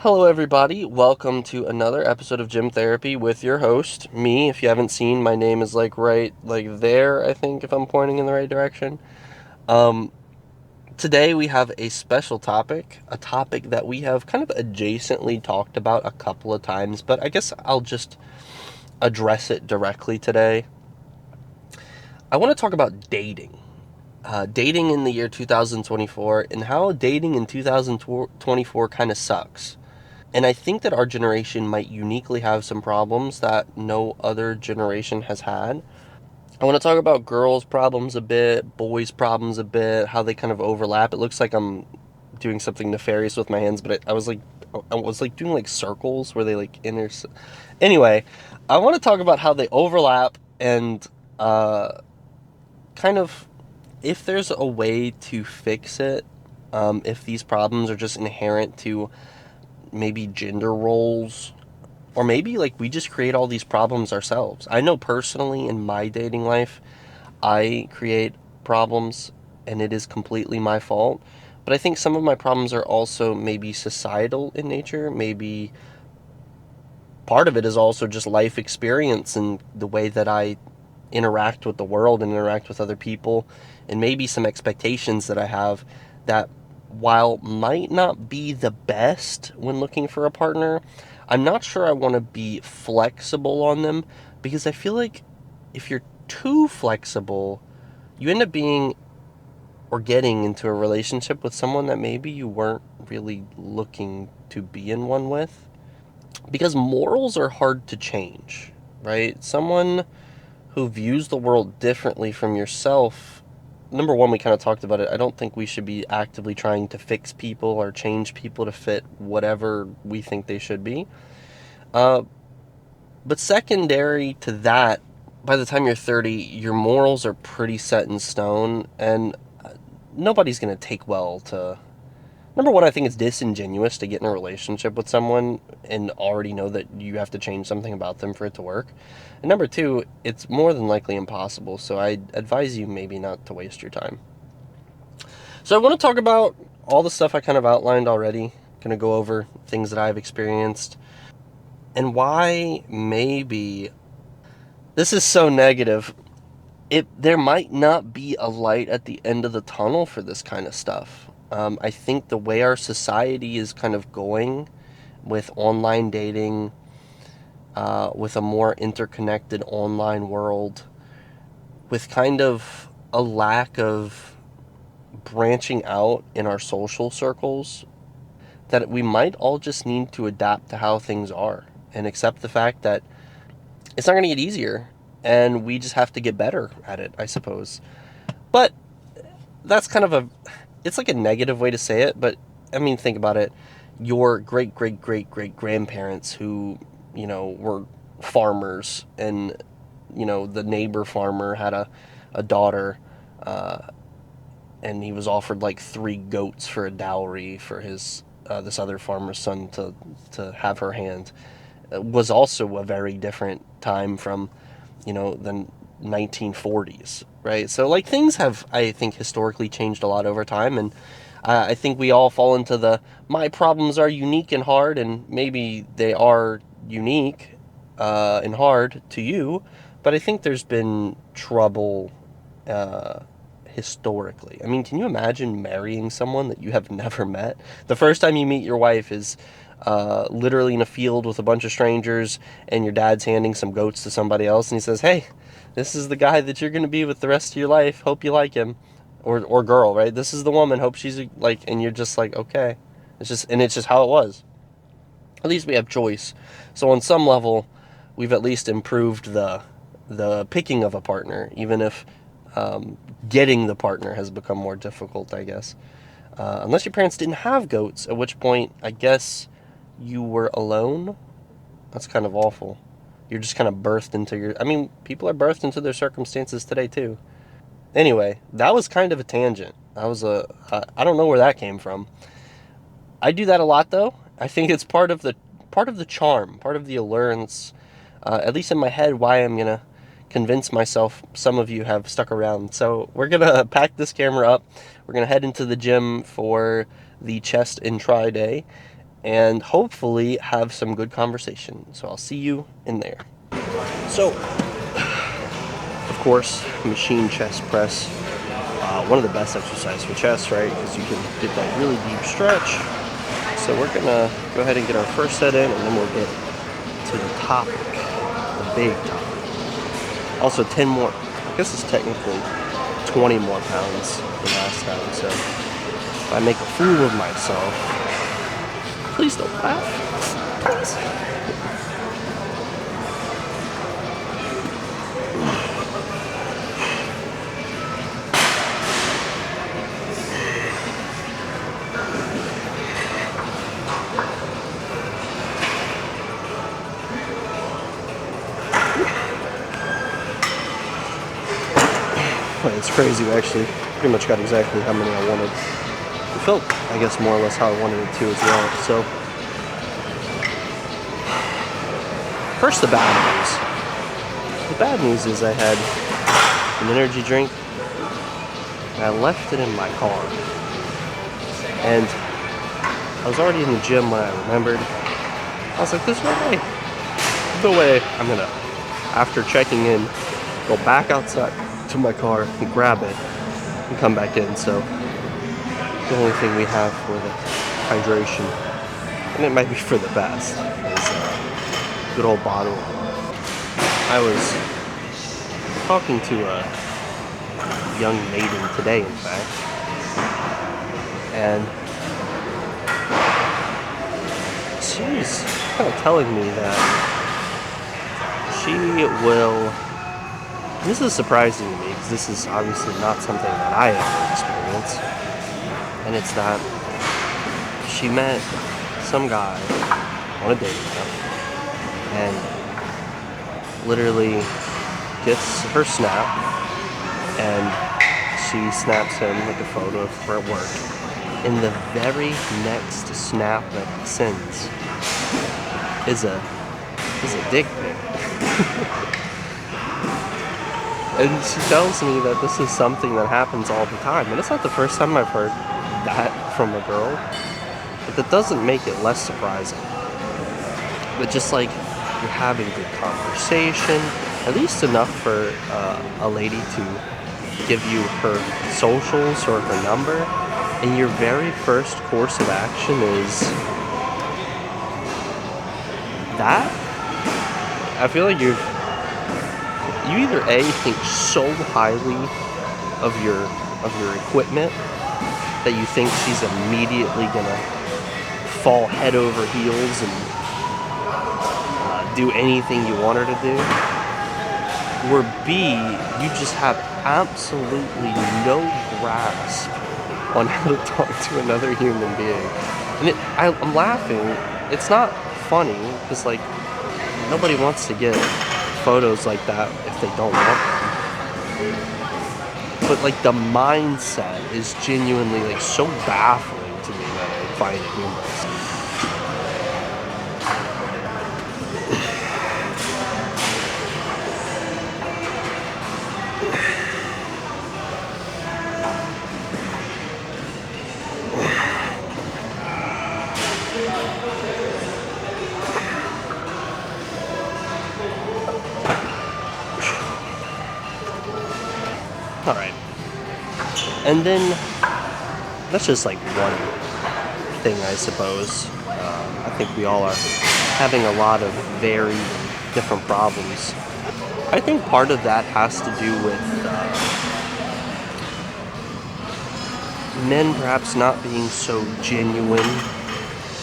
Hello, everybody. Welcome to another episode of Gym Therapy with your host, me. If you haven't seen, my name is right there, I think, if I'm pointing in the right direction. Um, Today we have a special topic, a topic that we have kind of adjacently talked about a couple of times, but I guess I'll just address it directly today. I want to talk about dating. Dating in the year 2024 and how dating in 2024 kind of sucks. And I think that our generation might uniquely have some problems that no other generation has had. I want to talk about girls' problems a bit, boys' problems a bit, how they kind of overlap. It looks like I'm doing something nefarious with my hands, but I was like doing like circles where they like Anyway, I want to talk about how they overlap and kind of if there's a way to fix it. If these problems are just inherent to maybe gender roles, or maybe like we just create all these problems ourselves. I know personally in my dating life, I create problems and it is completely my fault. But I think some of my problems are also maybe societal in nature. Maybe part of it is also just life experience and the way that I interact with the world and interact with other people, and maybe some expectations that I have that, while might not be the best when looking for a partner, I'm not sure I want to be flexible on them, because I feel like if you're too flexible, you end up being or getting into a relationship with someone that maybe you weren't really looking to be in one with. Because morals are hard to change, right? Someone who views the world differently from yourself, number one, we kind of talked about it. I don't think we should be actively trying to fix people or change people to fit whatever we think they should be. Uh, but secondary to that, by the time you're 30, your morals are pretty set in stone, and nobody's going to take well to. Number one, I think it's disingenuous to get in a relationship with someone and already know that you have to change something about them for it to work. And number two, it's more than likely impossible, so I advise you maybe not to waste your time. So I want to talk about all the stuff I kind of outlined already. Going to go over things that I've experienced and why maybe this is so negative. There might not be a light at the end of the tunnel for this kind of stuff. I think the way our society is kind of going with online dating, with a more interconnected online world, with kind of a lack of branching out in our social circles, that we might all just need to adapt to how things are and accept the fact that it's not going to get easier, and we just have to get better at it, I suppose. But that's kind of it's like a negative way to say it, but I mean, think about it. Your great great great great grandparents who, were farmers, and, the neighbor farmer had a daughter, uh, and he was offered like 3 goats for a dowry for his this other farmer's son to have her hand. It was also a very different time from, the 1940s, right? So like things have, I think, historically changed a lot over time, and I think we all fall into the my problems are unique and hard, and maybe they are unique and hard to you, but I think there's been trouble uh, historically. I mean, can you imagine marrying someone that you have never met? The first time you meet your wife is literally in a field with a bunch of strangers, and your dad's handing some goats to somebody else, and he says, "Hey, this is the guy that you're going to be with the rest of your life. Hope you like him." Or girl, right? This is the woman. Hope she's like, and you're just like, okay. It's just how it was. At least we have choice. So on some level, we've at least improved the picking of a partner, even if getting the partner has become more difficult, I guess. Unless your parents didn't have goats, at which point I guess you were alone. That's kind of awful. You're just kind of birthed into your. I mean, people are birthed into their circumstances today too. Anyway, that was kind of a tangent. I don't know where that came from. I do that a lot though. I think it's part of the charm, part of the allurance, at least in my head, why I'm gonna convince myself some of you have stuck around. So we're gonna pack this camera up. We're gonna head into the gym for the chest and try day, and hopefully have some good conversation. So I'll see you in there. So, of course, machine chest press. One of the best exercises for chest, right? Because you can get that really deep stretch. So we're gonna go ahead and get our first set in, and then we'll get to the topic, the big topic. Also 10 more, I guess it's technically 20 more pounds than last time. So if I make a fool of myself, please don't laugh. Please. It's crazy. We actually pretty much got exactly how many I wanted. It felt, I guess, more or less how I wanted it to as well. So, first the bad news. The bad news is I had an energy drink and I left it in my car. And I was already in the gym when I remembered. I was like, there's no way I'm gonna, after checking in, go back outside to my car and grab it and come back in. So the only thing we have for the hydration, and it might be for the best, is a good old bottle. I was talking to a young maiden today, in fact, and she was kind of telling me that she will. This is surprising to me because this is obviously not something that I ever experienced. And it's that she met some guy on a date and literally gets her snap and she snaps him like a photo of her at work. And the very next snap that he sends is a dick pic. And she tells me that this is something that happens all the time. And it's not the first time I've heard that from a girl. But that doesn't make it less surprising. But just like you're having good conversation, at least enough for a lady to give you her socials or her number, and your very first course of action is that? I feel like you either A, think so highly of your equipment that you think she's immediately gonna fall head over heels and do anything you want her to do, or B, you just have absolutely no grasp on how to talk to another human being. And I'm laughing. It's not funny because like nobody wants to get photos like that if they don't want them. But like the mindset is genuinely like so baffling to me that I find it humorous. Alright. And then, that's just like one thing, I suppose. I think we all are having a lot of very different problems. I think part of that has to do with men perhaps not being so genuine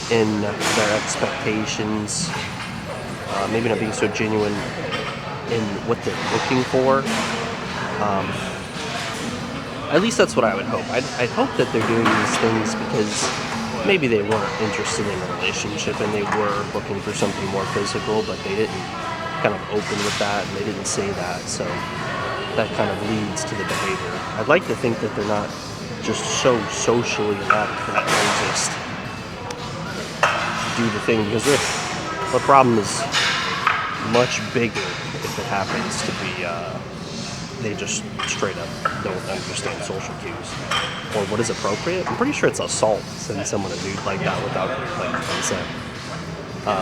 in their expectations, maybe not being so genuine in what they're looking for. At least that's what I would hope. I'd hope that they're doing these things because maybe they weren't interested in a relationship and they were looking for something more physical, but they didn't kind of open with that and they didn't say that, so that kind of leads to the behavior. I'd like to think that they're not just so socially inept that they just do the thing, because the problem is much bigger if it happens to be they just straight up don't understand social cues or what is appropriate. I'm pretty sure it's assault to send someone a nude like that without like consent.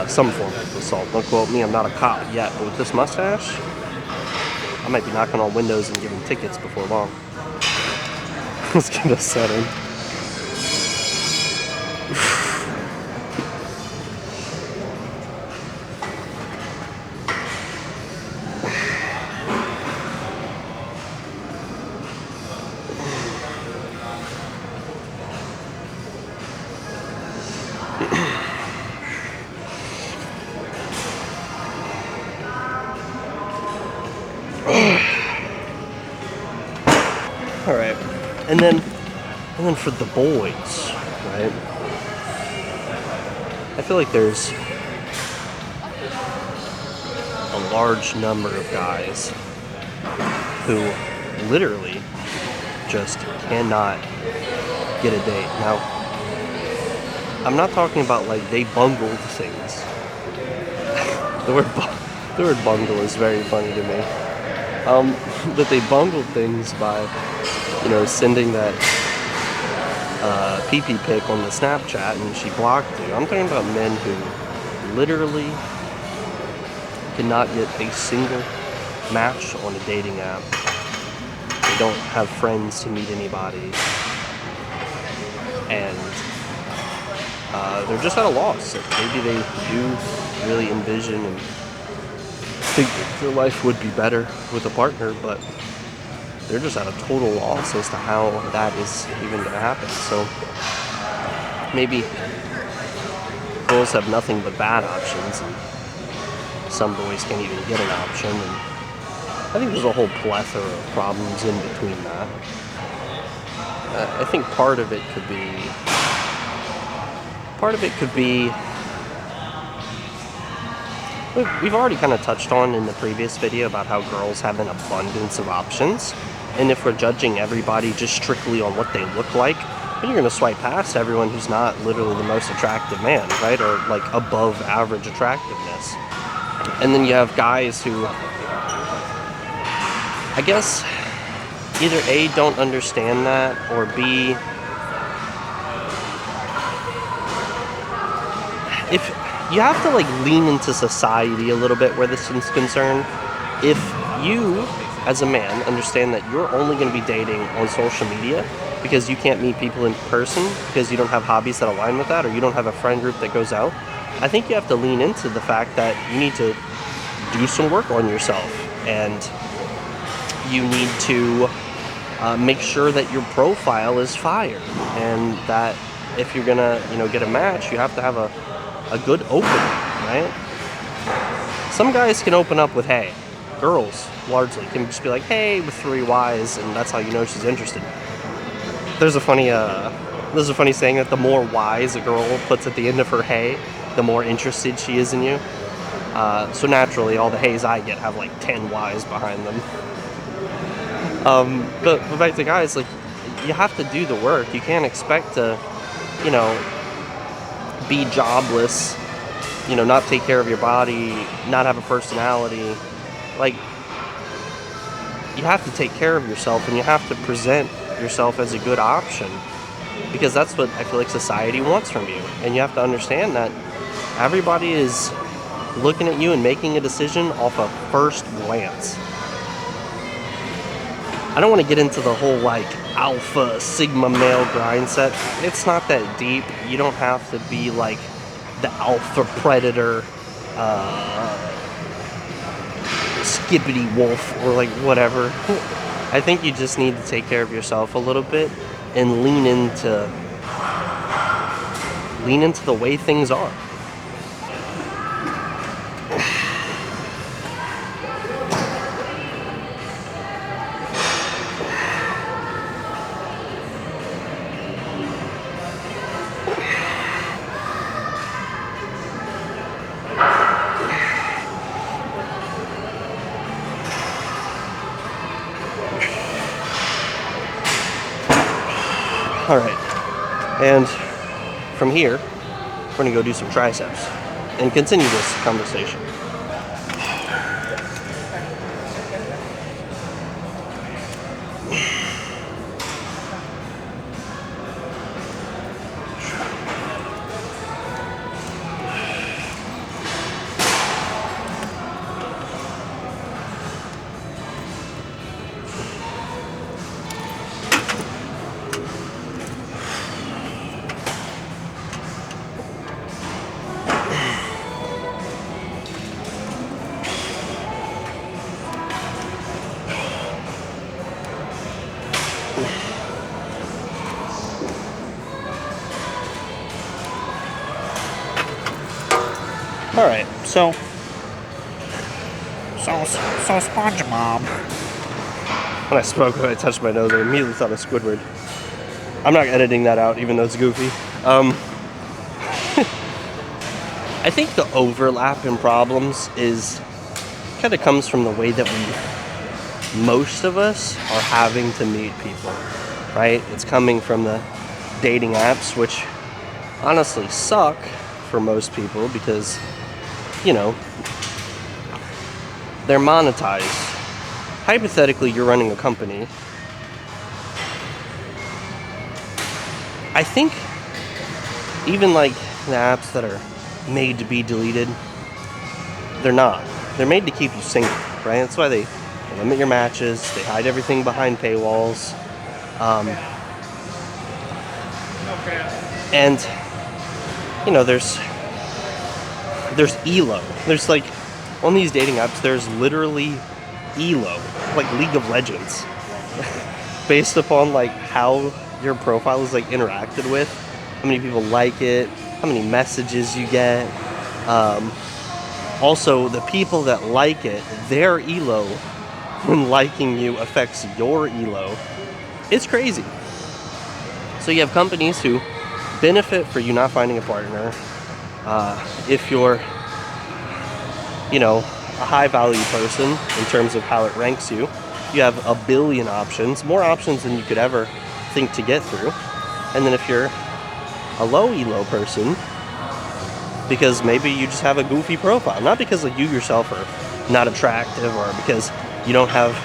Some form of assault. Don't quote me, I'm not a cop yet, but with this mustache, I might be knocking on windows and giving tickets before long. Let's get us set in. All right, and then for the boys, right? I feel like there's a large number of guys who literally just cannot get a date. Now, I'm not talking about like they bungled things. The word bungle is very funny to me. But they bungled things by, sending that pee-pee pic on the Snapchat and she blocked you. I'm talking about men who literally cannot get a single match on a dating app. They don't have friends to meet anybody. And they're just at a loss. Maybe they do really envision and think that their life would be better with a partner, but they're just at a total loss as to how that is even going to happen. So maybe girls have nothing but bad options, and some boys can't even get an option. And I think there's a whole plethora of problems in between that. I think part of it could be. We've already kind of touched on in the previous video about how girls have an abundance of options. And if we're judging everybody just strictly on what they look like, then you're going to swipe past everyone who's not literally the most attractive man, right? Or like above average attractiveness. And then you have guys who, I guess, either A, don't understand that, or B, if you have to like lean into society a little bit where this is concerned. If you, as a man, understand that you're only going to be dating on social media because you can't meet people in person because you don't have hobbies that align with that, or you don't have a friend group that goes out, I think you have to lean into the fact that you need to do some work on yourself, and you need to make sure that your profile is fire, and that if you're gonna get a match, you have to have a good opening, right? Some guys can open up with hey. Girls largely can just be like hey with 3 Y's, and that's how you know she's interested. There's a funny saying that the more Y's a girl puts at the end of her hey, the more interested she is in you. So naturally, all the heys I get have like 10 Y's behind them. But back to guys, like, you have to do the work. You can't expect to, be jobless, not take care of your body, not have a personality. Like, you have to take care of yourself, and you have to present yourself as a good option, because that's what I feel like society wants from you. And you have to understand that everybody is looking at you and making a decision off of first glance. I don't want to get into the whole like alpha sigma male grind set. It's not that deep. You don't have to be like the alpha predator, skippity wolf, or like whatever. I think you just need to take care of yourself a little bit and lean into the way things are. All right, and from here, we're gonna go do some triceps and continue this conversation. Alright, so SpongeBob. When I touched my nose, I immediately thought of Squidward. I'm not editing that out, even though it's goofy. I think the overlap in problems kind of comes from the way that most of us are having to meet people, right? It's coming from the dating apps, which honestly suck for most people because, you know, they're monetized. Hypothetically, you're running a company. I think even like the apps that are made to be deleted, they're not. They're made to keep you single, right? That's why they limit your matches. They hide everything behind paywalls. And, you know, there's ELO. There's like, on these dating apps, there's literally ELO, like League of Legends, based upon like how your profile is like interacted with, how many people like it, how many messages you get. Also, the people that like it, their ELO when liking you affects your ELO. It's crazy. So you have companies who benefit for you not finding a partner. If you're, you know, a high value person in terms of how it ranks you, you have a billion options, more options than you could ever think to get through. And then if you're a low ELO person, because maybe you just have a goofy profile, not because like you yourself are not attractive or because you don't have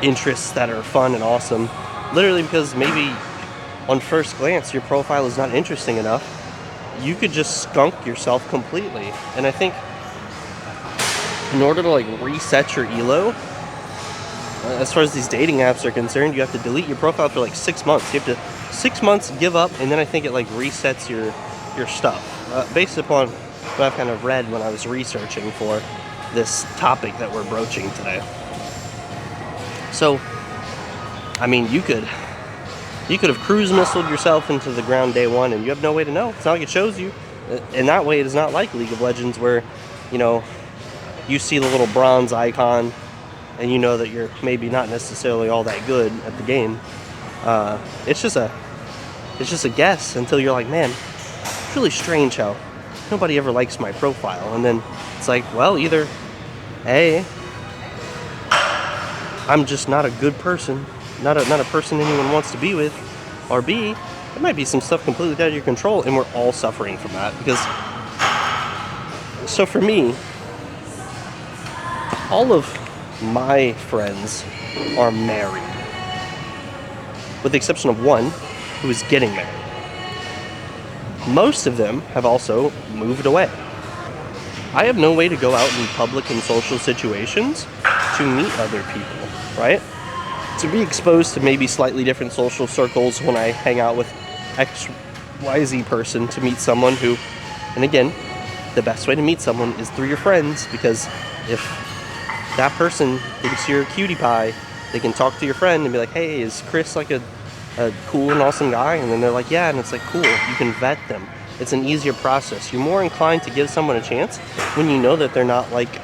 interests that are fun and awesome, literally because maybe on first glance your profile is not interesting enough, you could just skunk yourself completely. And I think in order to like reset your ELO, as far as these dating apps are concerned, you have to delete your profile for like 6 months. You have to 6 months give up, and then I think it like resets your stuff. Based upon what I've kind of read when I was researching for this topic that we're broaching today. So, I mean, you could have cruise missiled yourself into the ground day one, and you have no way to know. It's not like it shows you. In that way, it is not like League of Legends where, you know, you see the little bronze icon, and you know that you're maybe not necessarily all that good at the game. It's just a guess until you're like, man, it's really strange how nobody ever likes my profile. And then it's like, well, either A, I'm just not a good person, not a person anyone wants to be with, or B, there might be some stuff completely out of your control, and we're all suffering from that. Because, so for me, all of my friends are married, with the exception of one who is getting married. Most of them have also moved away. I have no way to go out in public and social situations to meet other people, right? To be exposed to maybe slightly different social circles when I hang out with XYZ person to meet someone who, and again, the best way to meet someone is through your friends, because if that person thinks you're a cutie pie, they can talk to your friend and be like, hey, is Chris like a cool and awesome guy? And then they're like, yeah, and it's like, cool, you can vet them. It's an easier process. You're more inclined to give someone a chance when you know that they're not like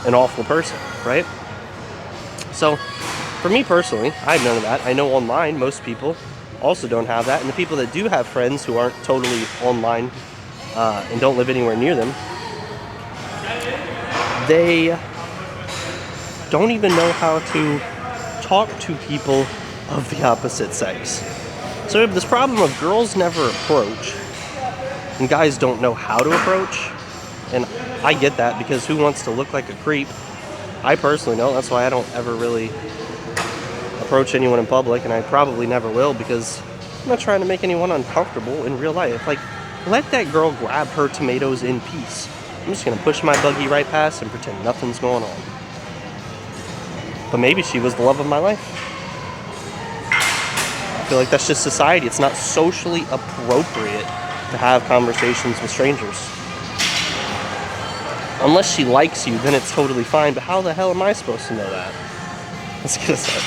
an awful person, right? So for me personally, I have none of that. I know online most people also don't have that, and the people that do have friends who aren't totally online and don't live anywhere near them, they don't even know how to talk to people of the opposite sex. So we have this problem of girls never approach, and guys don't know how to approach. And I get that, because who wants to look like a creep? I personally don't. That's why I don't ever really approach anyone in public, and I probably never will, because I'm not trying to make anyone uncomfortable in real life. Like, let that girl grab her tomatoes in peace. I'm just gonna push my buggy right past and pretend nothing's going on. But maybe she was the love of my life. I feel like that's just society. It's not socially appropriate to have conversations with strangers. Unless she likes you, then it's totally fine. But how the hell am I supposed to know that? Let's get us started.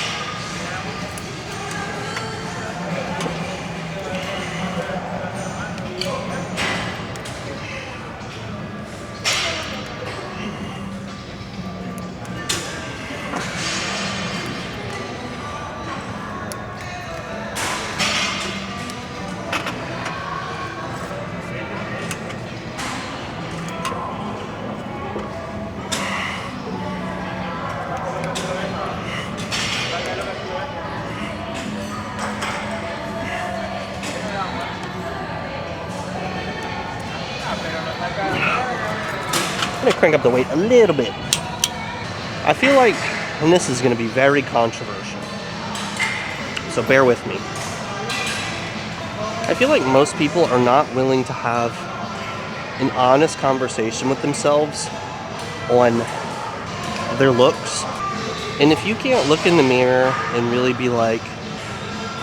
gonna crank up the weight a little bit. I feel like, and this is gonna be very controversial, so bear with me. I feel like most people are not willing to have an honest conversation with themselves on their looks. And if you can't look in the mirror and really be like,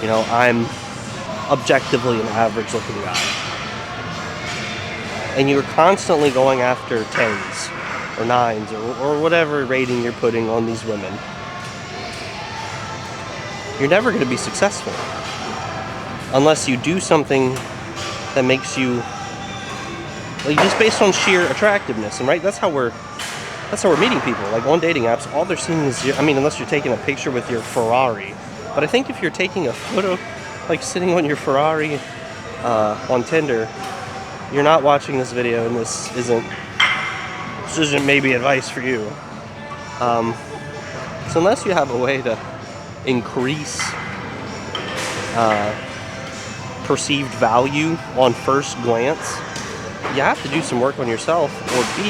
you know, I'm objectively an average looking guy, and you're constantly going after 10s or 9s or whatever rating you're putting on these women, you're never going to be successful unless you do something that makes you, like, just based on sheer attractiveness. And right, that's how we're meeting people. Like on dating apps, all they're seeing is I mean, unless you're taking a picture with your Ferrari. But I think if you're taking a photo, like sitting on your Ferrari on Tinder, you're not watching this video, and this isn't maybe advice for you. So unless you have a way to increase perceived value on first glance, you have to do some work on yourself, or B,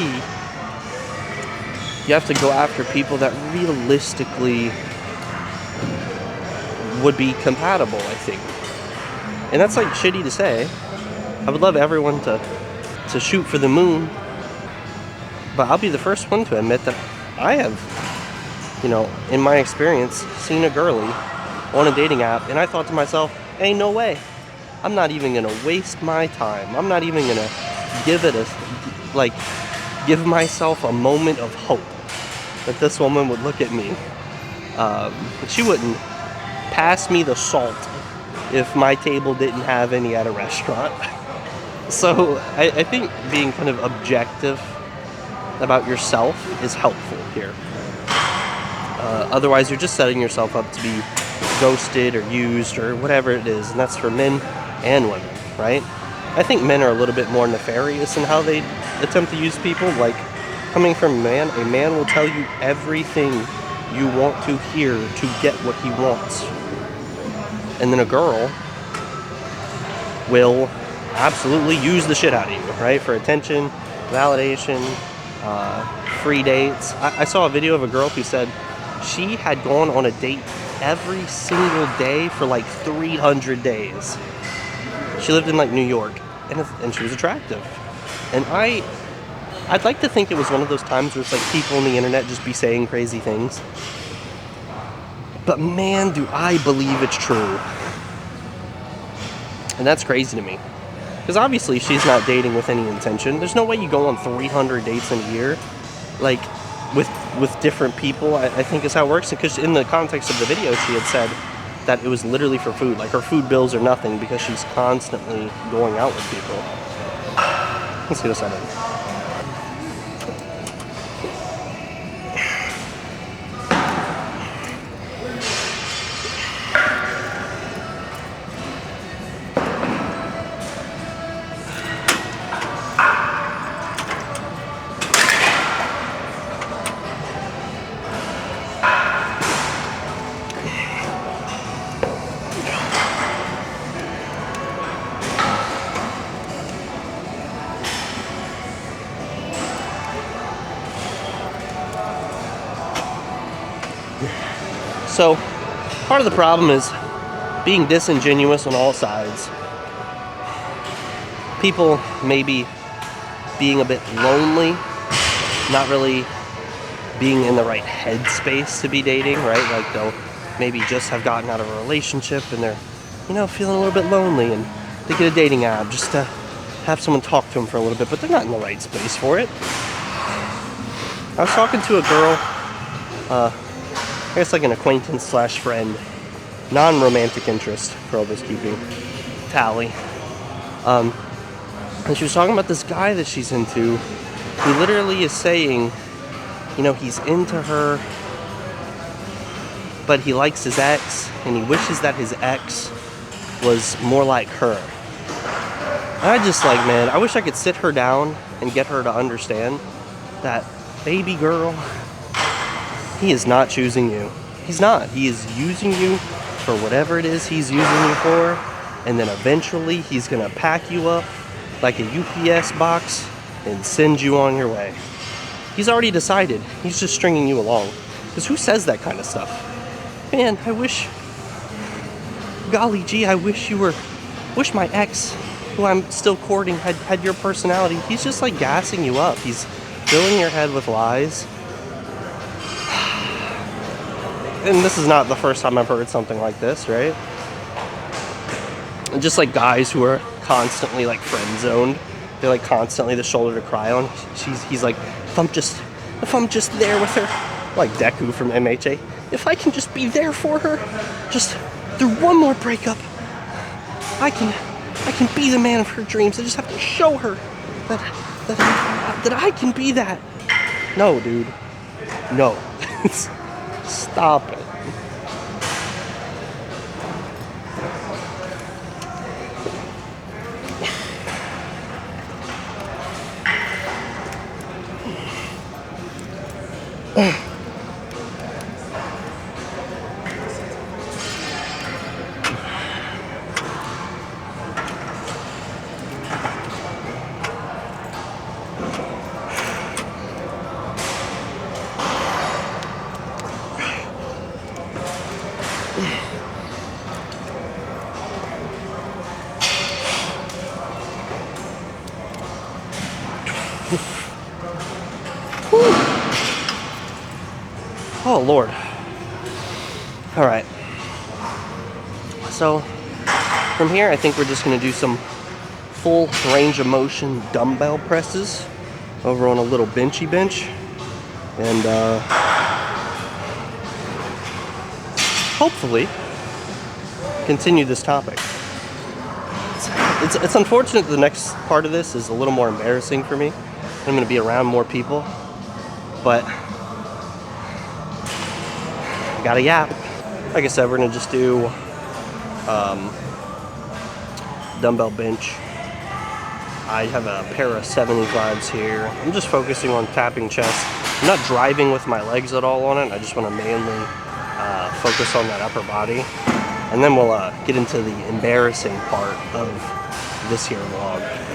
you have to go after people that realistically would be compatible, I think. And that's like shitty to say. I would love everyone to shoot for the moon, but I'll be the first one to admit that I have, you know, in my experience, seen a girly on a dating app, and I thought to myself, ain't no way. I'm not even gonna waste my time. I'm not even gonna give myself a moment of hope that this woman would look at me. She wouldn't pass me the salt if my table didn't have any at a restaurant. So I think being kind of objective about yourself is helpful here. Otherwise, you're just setting yourself up to be ghosted or used or whatever it is, and that's for men and women, right? I think men are a little bit more nefarious in how they attempt to use people. Like, coming from a man will tell you everything you want to hear to get what he wants. And then a girl will absolutely use the shit out of you, right? For attention, validation, free dates. I saw a video of a girl who said she had gone on a date every single day for like 300 days. She lived in like New York, and she was attractive. And I'd like to think it was one of those times where it's like people on the internet just be saying crazy things. But man, do I believe it's true. And that's crazy to me. Because obviously she's not dating with any intention. There's no way you go on 300 dates in a year, like, with different people, I think is how it works. Because in the context of the video, she had said that it was literally for food. Like, her food bills are nothing because she's constantly going out with people. Let's see this out of. So, part of the problem is being disingenuous on all sides. People maybe being a bit lonely, not really being in the right headspace to be dating, right? Like, they'll maybe just have gotten out of a relationship and they're, you know, feeling a little bit lonely, and they get a dating app just to have someone talk to them for a little bit, but they're not in the right space for it. I was talking to a girl, I guess like an acquaintance / friend, non-romantic interest, for all this keeping tally. And she was talking about this guy that she's into, who literally is saying, you know, he's into her, but he likes his ex, and he wishes that his ex was more like her. And I just like, man, I wish I could sit her down and get her to understand that, baby girl, he is not choosing you. He's not. He is using you for whatever it is he's using you for, and then eventually he's gonna pack you up like a UPS box and send you on your way. He's already decided. He's just stringing you along. Because who says that kind of stuff? Man, I wish... Golly gee, I wish you were... Wish my ex, who I'm still courting, had your personality. He's just like gassing you up. He's filling your head with lies. And this is not the first time I've heard something like this, right? And just like guys who are constantly like friend zoned. They're like constantly the shoulder to cry on. He's like, if I'm just there with her, like Deku from MHA. If I can just be there for her, just through one more breakup, I can be the man of her dreams. I just have to show her that I can be that. No, dude. No. Stop it. Oh, Lord. All right. So, from here, I think we're just going to do some full range of motion dumbbell presses over on a little benchy bench. And hopefully continue this topic. It's unfortunate the next part of this is a little more embarrassing for me. I'm going to be around more people. But I got a yap. Like I said, we're gonna just do dumbbell bench. I have a pair of 75s here. I'm just focusing on tapping chest. I'm not driving with my legs at all on it. I just want to mainly focus on that upper body. And then we'll get into the embarrassing part of this here vlog.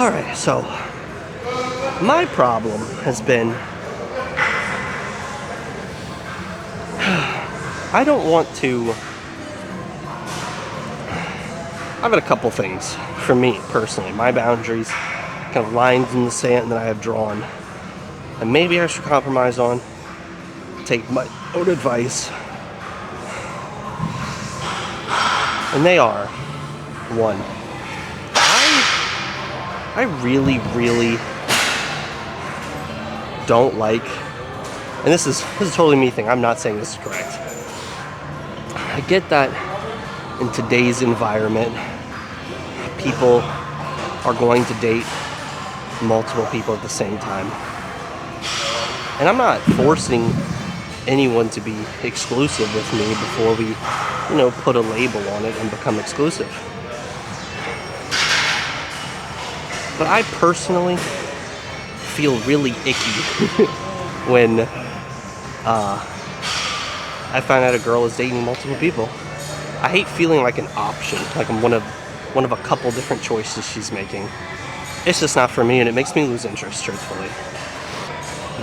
Alright, so my problem has been I don't want to. I've got a couple things for me personally, my boundaries, kind of lines in the sand that I have drawn, and maybe I should compromise on, take my own advice. And they are, one, I really, really don't like, and this is totally me thing, I'm not saying this is correct. I get that in today's environment, people are going to date multiple people at the same time. And I'm not forcing anyone to be exclusive with me before we, put a label on it and become exclusive. But I personally feel really icky when I find out a girl is dating multiple people. I hate feeling like an option, like I'm one of a couple different choices she's making. It's just not for me, and it makes me lose interest, truthfully.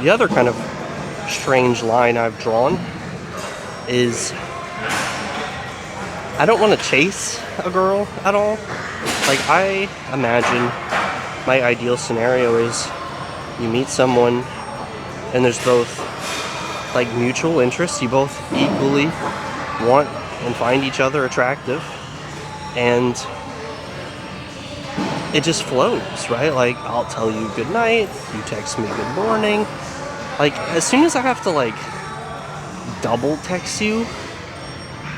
The other kind of strange line I've drawn is I don't want to chase a girl at all. Like, I imagine my ideal scenario is you meet someone and there's both like mutual interests. You both equally want and find each other attractive, and it just flows, right? Like, I'll tell you good night, you text me good morning. Like, as soon as I have to like double text you,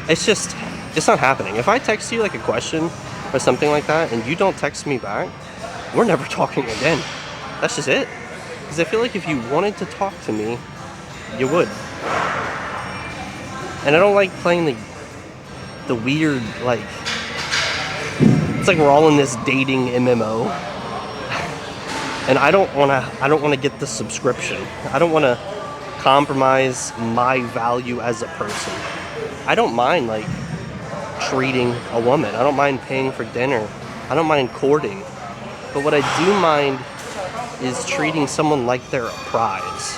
it's not happening. If I text you like a question or something like that and you don't text me back, we're never talking again. That's just it. Because I feel like if you wanted to talk to me, you would. And I don't like playing the weird, like, it's like we're all in this dating MMO. And I don't wanna get the subscription. I don't wanna compromise my value as a person. I don't mind like treating a woman. I don't mind paying for dinner. I don't mind courting. But what I do mind is treating someone like they're a prize.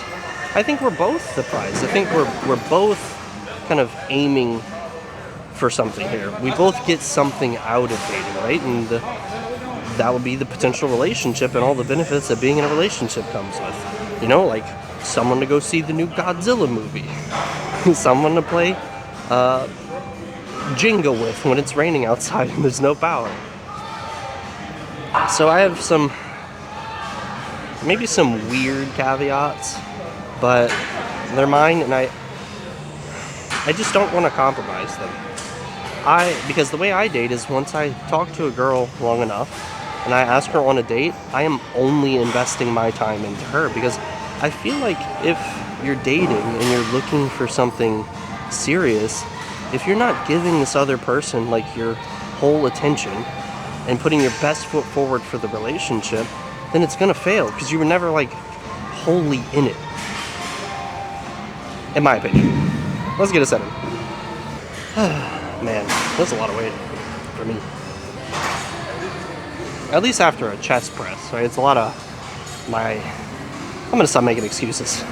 I think we're both the prize. I think we're both kind of aiming for something here. We both get something out of dating, right? And that would be the potential relationship and all the benefits that being in a relationship comes with. You know, like someone to go see the new Godzilla movie, someone to play Jenga with when it's raining outside and there's no power. So I have maybe some weird caveats, but they're mine, and I just don't want to compromise them. Because the way I date is once I talk to a girl long enough and I ask her on a date, I am only investing my time into her, because I feel like if you're dating and you're looking for something serious, if you're not giving this other person like your whole attention and putting your best foot forward for the relationship, then it's gonna fail because you were never like wholly in it. In my opinion. Let's get a 7. Man, that's a lot of weight for me. At least after a chest press, right? It's a lot of I'm gonna stop making excuses.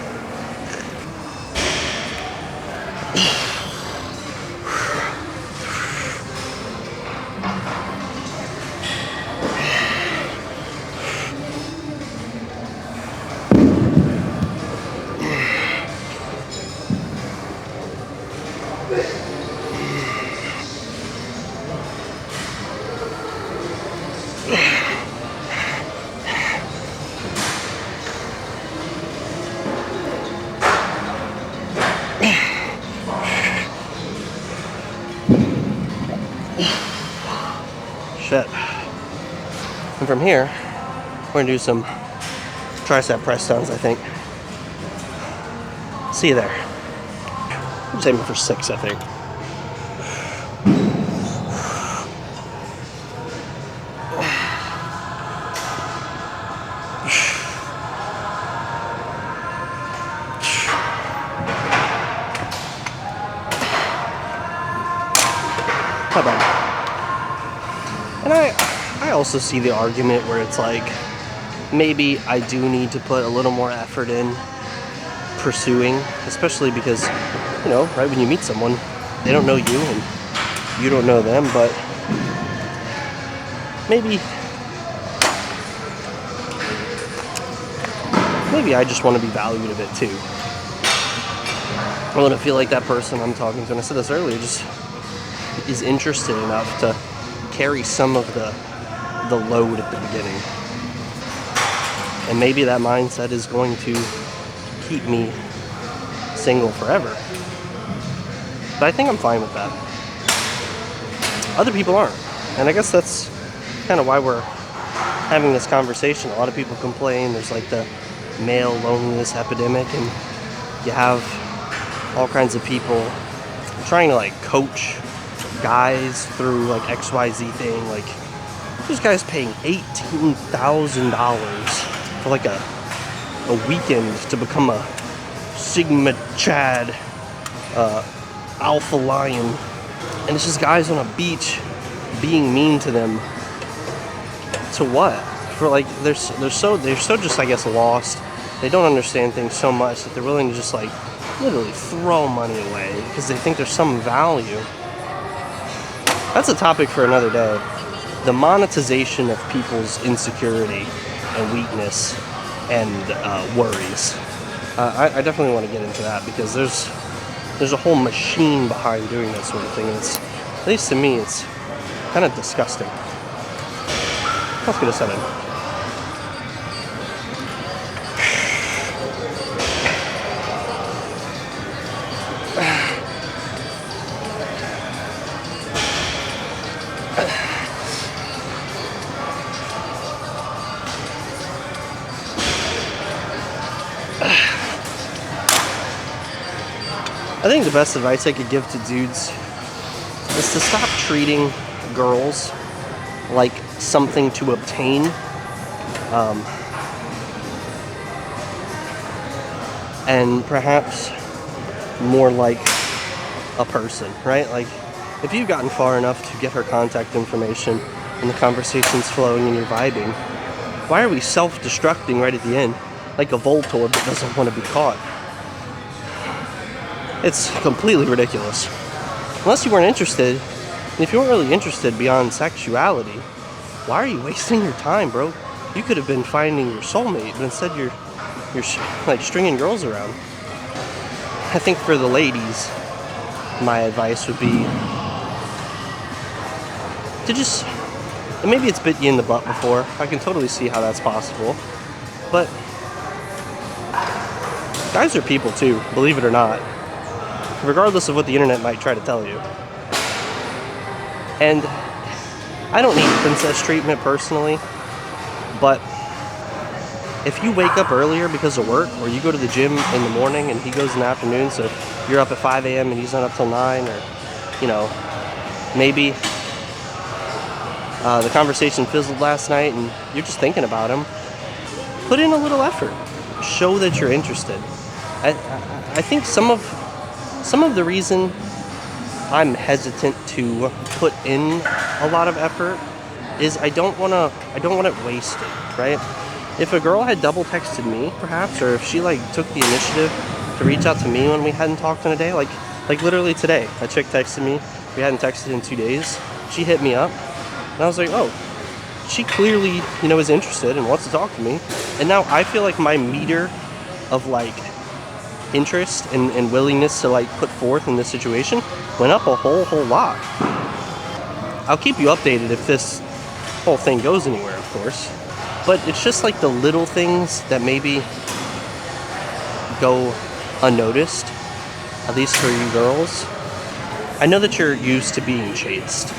Shit. And from here, we're gonna do some tricep press downs, I think. See you there. I'm saving for 6, I think. Not bad. And I also see the argument where it's like, maybe I do need to put a little more effort in pursuing, especially because, you know, right when you meet someone, they don't know you and you don't know them, but maybe I just want to be valued a bit too. I want to feel like that person I'm talking to, and I said this earlier, just is interested enough to carry some of the load at the beginning. And maybe that mindset is going to keep me single forever. But I think I'm fine with that. Other people aren't. And I guess that's kind of why we're having this conversation. A lot of people complain there's like the male loneliness epidemic, and you have all kinds of people trying to like coach guys through like XYZ thing. Like, this guy's paying $18,000 for like a weekend to become a Sigma Chad alpha lion, and it's just guys on a beach being mean to them. To what? For like they're so just, I guess, lost. They don't understand things so much that they're willing to just like literally throw money away because they think there's some value. That's a topic for another day. The monetization of people's insecurity and weakness and worries. I definitely want to get into that because there's a whole machine behind doing that sort of thing. And it's, at least to me, it's kind of disgusting. Let's get a 7. I think the best advice I could give to dudes is to stop treating girls like something to obtain. And perhaps more like a person, right? Like, if you've gotten far enough to get her contact information and the conversation's flowing and you're vibing, why are we self-destructing right at the end like a Voltorb that doesn't want to be caught? It's completely ridiculous. Unless you weren't interested, and if you weren't really interested beyond sexuality, why are you wasting your time, bro? You could have been finding your soulmate, but instead you're like stringing girls around. I think for the ladies, my advice would be to just, and maybe it's bit you in the butt before. I can totally see how that's possible. But guys are people too, believe it or not. Regardless of what the internet might try to tell you. And I don't need princess treatment personally, but if you wake up earlier because of work, or you go to the gym in the morning and he goes in the afternoon, so you're up at 5 a.m. and he's not up till 9, or, you know, maybe the conversation fizzled last night and you're just thinking about him, put in a little effort. Show that you're interested. I think some of the reason I'm hesitant to put in a lot of effort is I don't want it wasted, right? If a girl had double texted me, perhaps, or if she like took the initiative to reach out to me when we hadn't talked in a day, like literally today, a chick texted me. We hadn't texted in 2 days. She hit me up, and I was like, oh, she clearly, is interested and wants to talk to me. And now I feel like my meter of like interest and willingness to like put forth in this situation went up a whole lot. I'll keep you updated if this whole thing goes anywhere, of course. But it's just like the little things that maybe go unnoticed, at least for you girls. I know that you're used to being chased.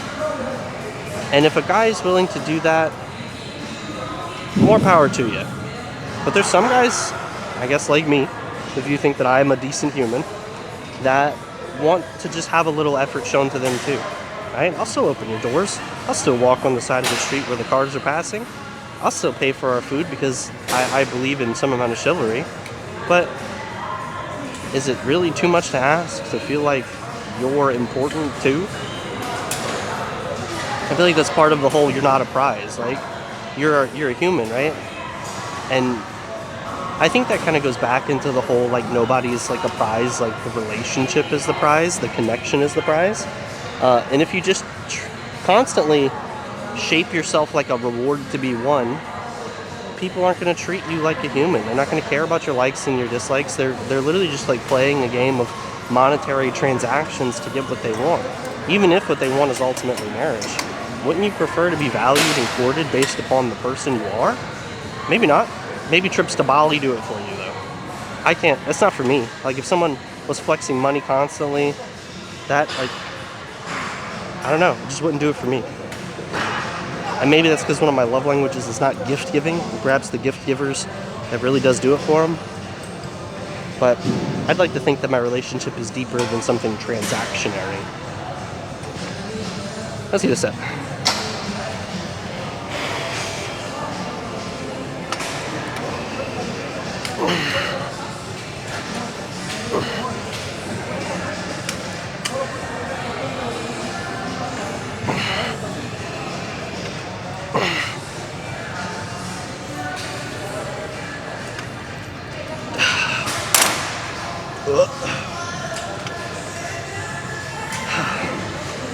And if a guy is willing to do that, more power to you. But there's some guys, I guess like me, if you think that I'm a decent human, that want to just have a little effort shown to them too. Right? I'll still open your doors. I'll still walk on the side of the street where the cars are passing. I'll still pay for our food because I believe in some amount of chivalry. But is it really too much to ask to feel like you're important too? I feel like that's part of the whole you're not a prize. Like, you're a human, right? And I think that kind of goes back into the whole like nobody's like a prize, like the relationship is the prize, the connection is the prize. And if you just constantly shape yourself like a reward to be won, people aren't going to treat you like a human. They're not going to care about your likes and your dislikes. They're literally just like playing a game of monetary transactions to get what they want, even if what they want is ultimately marriage. Wouldn't you prefer to be valued and courted based upon the person you are? Maybe not. Maybe trips to Bali do it for you though. I can't. That's not for me. Like, if someone was flexing money constantly, that, like, I don't know, it just wouldn't do it for me. And maybe that's because one of my love languages is not gift giving. It grabs the gift givers that really does do it for them. But I'd like to think that my relationship is deeper than something transactionary. Let's see this up.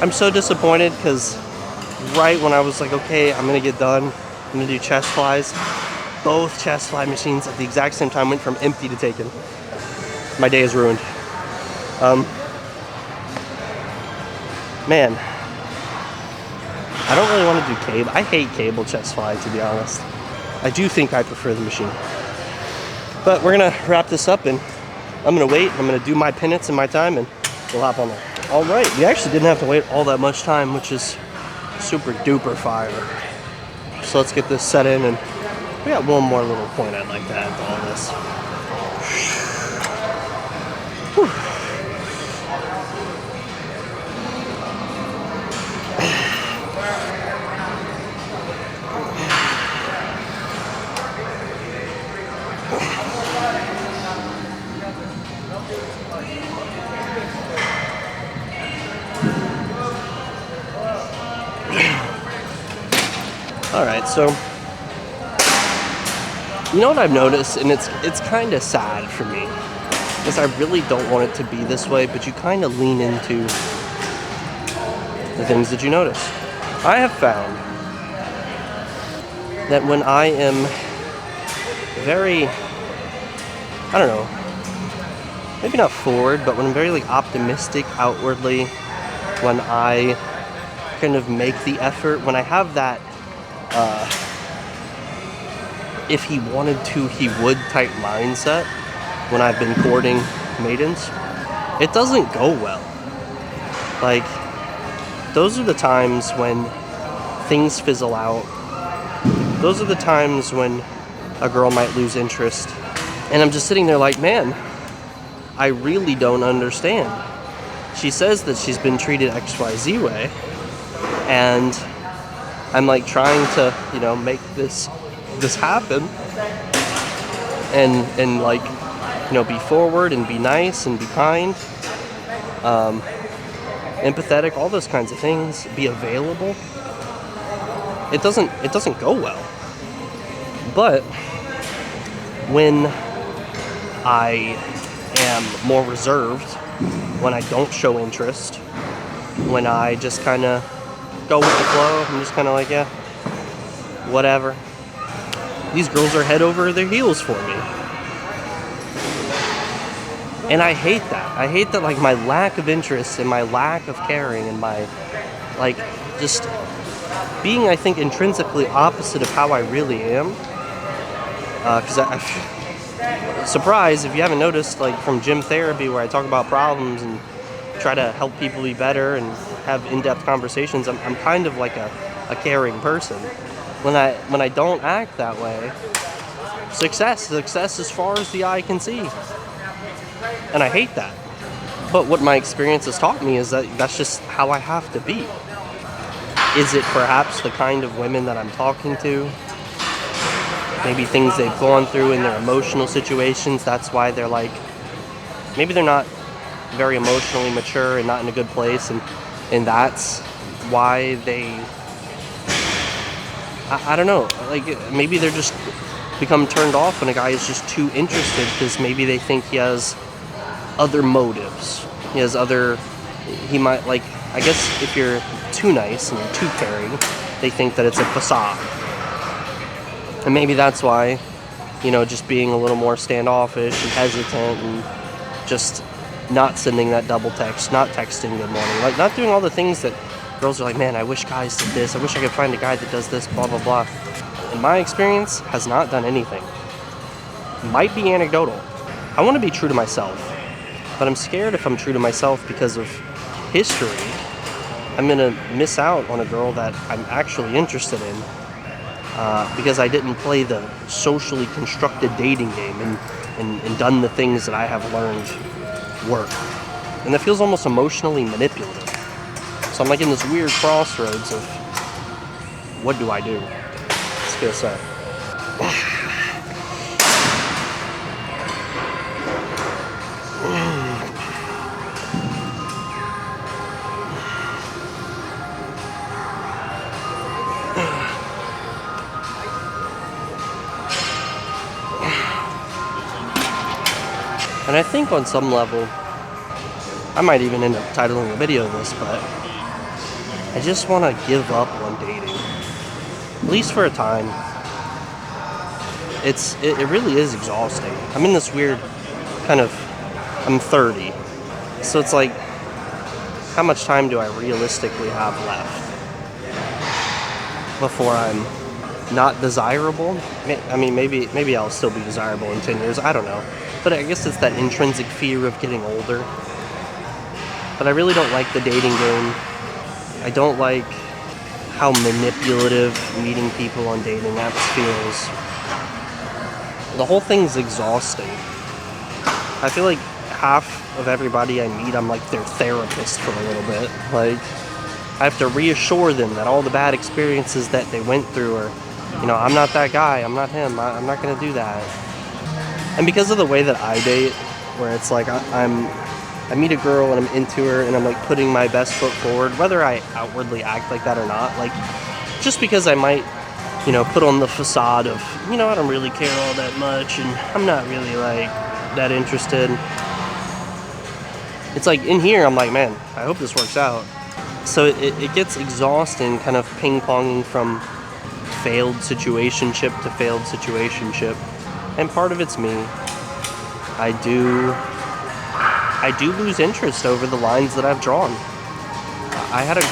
I'm so disappointed because right when I was like, okay, I'm gonna get done, I'm gonna do chest flies, both chest fly machines at the exact same time went from empty to taken. My day is ruined. Man, I don't really want to do cable. I hate cable chest fly, to be honest. I do think I prefer the machine. But we're gonna wrap this up, and I'm gonna wait. I'm gonna do my penance and my time, and we'll hop on there. All right, we actually didn't have to wait all that much time, which is super duper fire. So let's get this set in, and we got one more little point I'd like to add to all this. Whew. Alright, so you know what I've noticed, and it's kind of sad for me, is I really don't want it to be this way, but you kind of lean into the things that you notice. I have found that when I am very, I don't know, maybe not forward, but when I'm very like optimistic outwardly, when I kind of make the effort, when I have that if he wanted to, he would type mindset, when I've been courting maidens, it doesn't go well. Like, those are the times when things fizzle out. Those are the times when a girl might lose interest. And I'm just sitting there like, man, I really don't understand. She says that she's been treated XYZ way, and I'm like trying to, make this happen, and like, be forward and be nice and be kind, empathetic, all those kinds of things, be available. It doesn't go well. But when I am more reserved, when I don't show interest, when I just kind of go with the flow, I'm just kind of like, yeah, whatever. These girls are head over their heels for me. And I hate that. I hate that, like, my lack of interest and my lack of caring and my, like, just being, I think, intrinsically opposite of how I really am. Because surprise, if you haven't noticed, like, from gym therapy where I talk about problems and try to help people be better and have in-depth conversations, I'm kind of like a caring person. When I don't act that way, success as far as the eye can see. And I hate that. But what my experience has taught me is that that's just how I have to be. Is it perhaps the kind of women that I'm talking to? Maybe things they've gone through in their emotional situations, that's why they're like, maybe they're not very emotionally mature and not in a good place, and that's why they, I don't know, like, maybe they're just become turned off when a guy is just too interested, because maybe they think he has other motives. He might, like, I guess if you're too nice and too caring, they think that it's a facade. And maybe that's why, just being a little more standoffish and hesitant and just not sending that double text, not texting good morning, like, not doing all the things that girls are like, man, I wish guys did this, I wish I could find a guy that does this, blah, blah, blah. In my experience, has not done anything. Might be anecdotal. I want to be true to myself, but I'm scared if I'm true to myself because of history, I'm going to miss out on a girl that I'm actually interested in, because I didn't play the socially constructed dating game and done the things that I have learned work. And that feels almost emotionally manipulative. So I'm like in this weird crossroads of, what do I do? Let's get a sec. And I think on some level, I might even end up titling a video of this, but I just want to give up on dating. At least for a time. It really is exhausting. I'm in this weird kind of, I'm 30. So it's like, how much time do I realistically have left before I'm not desirable? I mean, maybe I'll still be desirable in 10 years, I don't know. But I guess it's that intrinsic fear of getting older. But I really don't like the dating game. I don't like how manipulative meeting people on dating apps feels. The whole thing's exhausting. I feel like half of everybody I meet, I'm like their therapist for a little bit. Like, I have to reassure them that all the bad experiences that they went through are, I'm not that guy, I'm not him, I'm not gonna do that. And because of the way that I date, where it's like I meet a girl and I'm into her and I'm like putting my best foot forward, whether I outwardly act like that or not, like, just because I might put on the facade of, I don't really care all that much and I'm not really like that interested. It's like in here, I'm like, man, I hope this works out. So it gets exhausting, kind of ping-ponging from failed situationship to failed situationship. And part of it's me. I do lose interest over the lines that I've drawn. I had a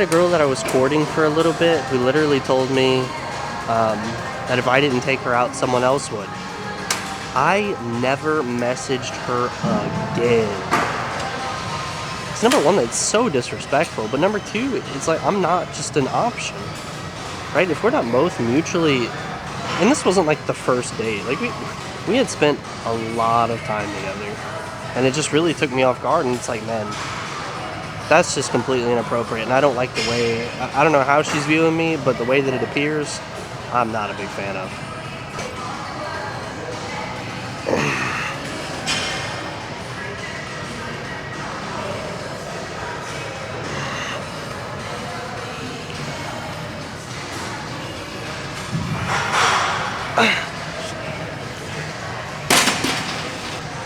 girl that I was courting for a little bit who literally told me that if I didn't take her out, someone else would. I never messaged her again. It's number one, that's so disrespectful, but number two, it's like I'm not just an option, right? If we're not both mutually, and this wasn't like the first date, like we had spent a lot of time together, and it just really took me off guard, and it's like, man, that's just completely inappropriate, and I don't like the way, I don't know how she's viewing me, but the way that it appears, I'm not a big fan of.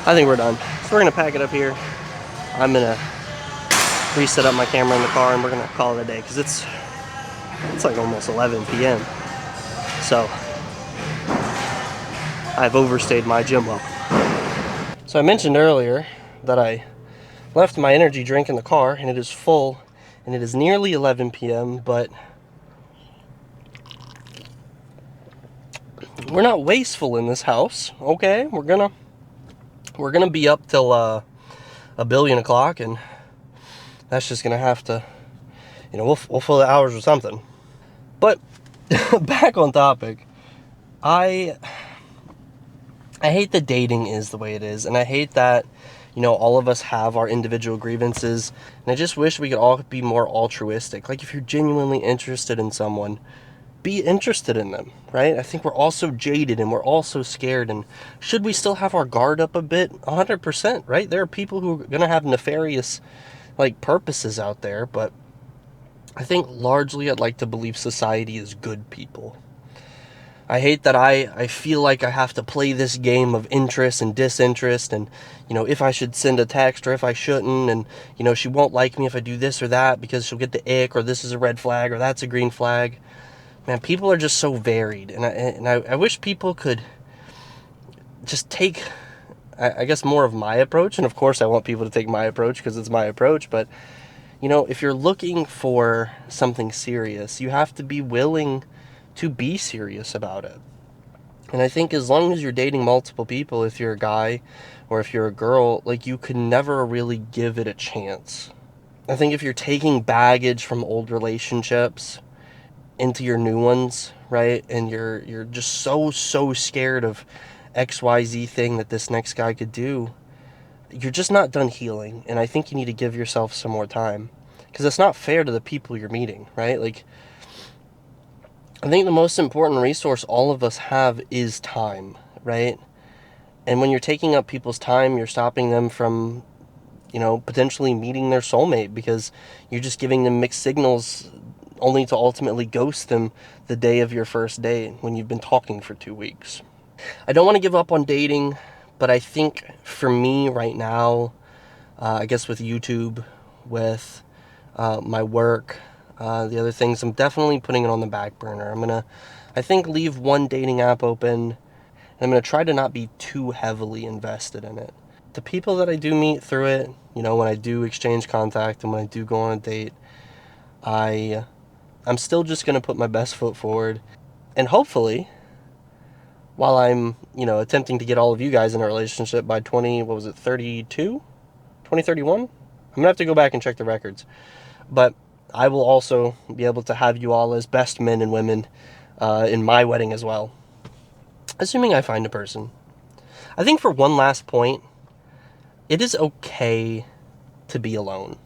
I think we're done. So we're gonna pack it up here. I'm gonna reset up my camera in the car and we're gonna call it a day because it's like almost 11 p.m. So I've overstayed my gym welcome. So I mentioned earlier that I left my energy drink in the car and it is full and it is nearly 11 p.m. but we're not wasteful in this house, okay? We're gonna be up till a billion o'clock, and that's just gonna have to, we'll fill the hours with something. But back on topic, I hate that dating is the way it is, and I hate that all of us have our individual grievances, and I just wish we could all be more altruistic. Like, if you're genuinely interested in someone, be interested in them, right? I think we're all so jaded and we're all so scared, and should we still have our guard up a bit? 100%, right? There are people who are gonna have nefarious purposes out there, but I think largely I'd like to believe society is good people. I hate that I feel like I have to play this game of interest and disinterest, and if I should send a text or if I shouldn't, and she won't like me if I do this or that because she'll get the ick, or this is a red flag or that's a green flag. Man, people are just so varied, and I wish people could just take, I guess, more of my approach. And of course I want people to take my approach because it's my approach, but if you're looking for something serious, you have to be willing to be serious about it. And I think as long as you're dating multiple people, if you're a guy or if you're a girl, you can never really give it a chance. I think if you're taking baggage from old relationships into your new ones, right, and you're just so scared of XYZ thing that this next guy could do, you're just not done healing. And I think you need to give yourself some more time, because it's not fair to the people you're meeting, right? I think the most important resource all of us have is time, right? And when you're taking up people's time, you're stopping them from potentially meeting their soulmate, because you're just giving them mixed signals only to ultimately ghost them the day of your first date when you've been talking for 2 weeks. I don't want to give up on dating, but I think for me right now, I guess with YouTube, with my work, the other things, I'm definitely putting it on the back burner. I'm going to, I think, leave one dating app open, and I'm going to try to not be too heavily invested in it. The people that I do meet through it, when I do exchange contact and when I do go on a date, I'm still just going to put my best foot forward. And hopefully, while I'm, attempting to get all of you guys in a relationship by 2031? I'm going to have to go back and check the records. But I will also be able to have you all as best men and women in my wedding as well. Assuming I find a person. I think for one last point, it is okay to be alone.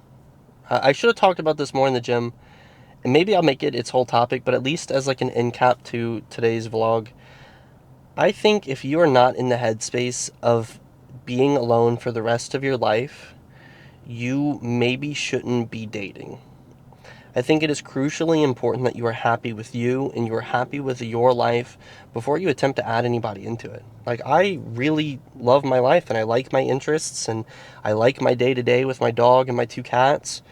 I should have talked about this more in the gym, and maybe I'll make it its whole topic, but at least as an end cap to today's vlog, I think if you are not in the headspace of being alone for the rest of your life, you maybe shouldn't be dating. I think it is crucially important that you are happy with you and you are happy with your life before you attempt to add anybody into it. Like, I really love my life and I like my interests and I like my day to day with my dog and my two cats.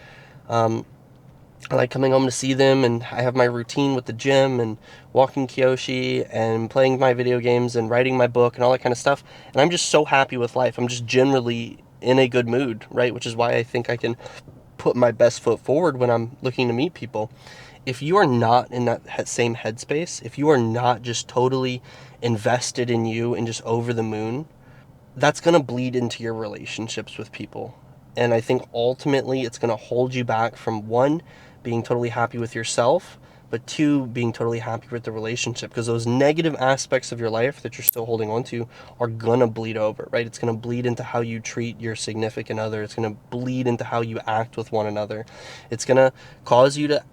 I like coming home to see them, and I have my routine with the gym and walking Kyoshi and playing my video games and writing my book and all that kind of stuff. And I'm just so happy with life. I'm just generally in a good mood, right? Which is why I think I can put my best foot forward when I'm looking to meet people. If you are not in that same headspace, if you are not just totally invested in you and just over the moon, that's going to bleed into your relationships with people. And I think ultimately it's going to hold you back from, one, being totally happy with yourself, but two, being totally happy with the relationship, because those negative aspects of your life that you're still holding on to are going to bleed over, right? It's going to bleed into how you treat your significant other. It's going to bleed into how you act with one another. It's going to cause you to,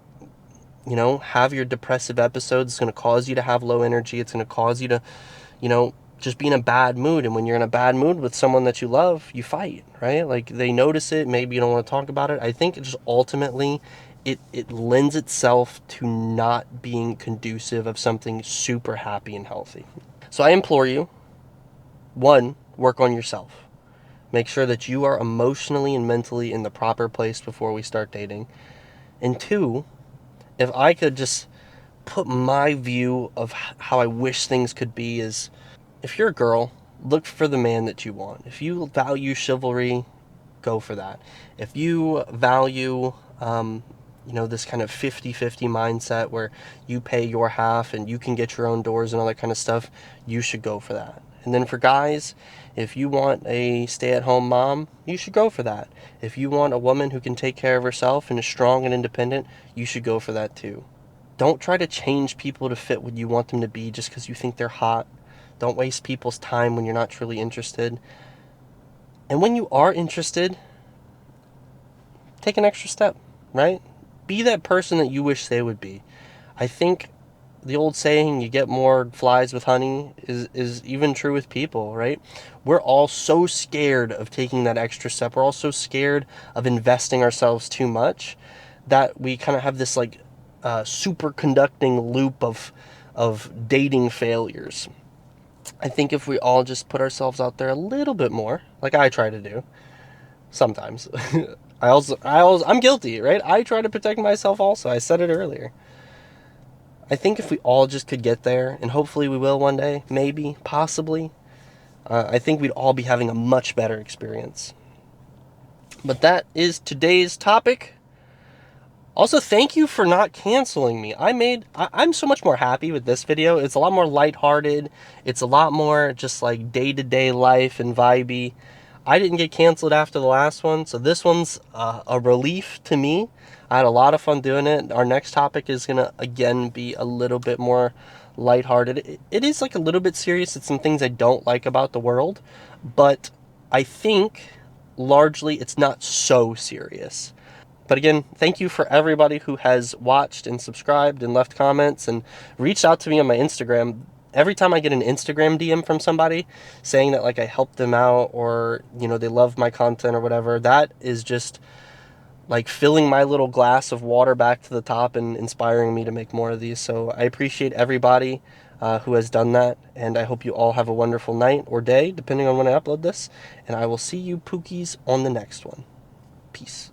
have your depressive episodes. It's going to cause you to have low energy. It's going to cause you to, just be in a bad mood. And when you're in a bad mood with someone that you love, you fight, right? Like, they notice it. Maybe you don't want to talk about it. I think it just ultimately, it lends itself to not being conducive of something super happy and healthy. So I implore you, one, work on yourself. Make sure that you are emotionally and mentally in the proper place before we start dating. And two, if I could just put my view of how I wish things could be, is, if you're a girl, look for the man that you want. If you value chivalry, go for that. If you value, this kind of 50-50 mindset where you pay your half and you can get your own doors and all that kind of stuff, you should go for that. And then for guys, if you want a stay-at-home mom, you should go for that. If you want a woman who can take care of herself and is strong and independent, you should go for that too. Don't try to change people to fit what you want them to be just because you think they're hot. Don't waste people's time when you're not truly interested. And when you are interested, take an extra step, right? Be that person that you wish they would be. I think the old saying, you get more flies with honey, is even true with people, right? We're all so scared of taking that extra step. We're all so scared of investing ourselves too much that we kind of have this like superconducting loop of dating failures. I think if we all just put ourselves out there a little bit more, like I try to do sometimes. I'm guilty, right? I try to protect myself also. I said it earlier. I think if we all just could get there, and hopefully we will one day, maybe, possibly, I think we'd all be having a much better experience. But that is today's topic. Also, thank you for not canceling me. I'm so much more happy with this video. It's a lot more lighthearted. It's a lot more just like day-to-day life and vibey. I didn't get canceled after the last one, so this one's a relief to me. I had a lot of fun doing it. Our next topic is going to, again, be a little bit more lighthearted. It is like a little bit serious. It's some things I don't like about the world, but I think largely it's not so serious. But again, thank you for everybody who has watched and subscribed and left comments and reached out to me on my Instagram. Every time I get an Instagram DM from somebody saying that like I helped them out or, they love my content or whatever, that is just like filling my little glass of water back to the top and inspiring me to make more of these. So I appreciate everybody who has done that. And I hope you all have a wonderful night or day, depending on when I upload this. And I will see you pookies on the next one. Peace.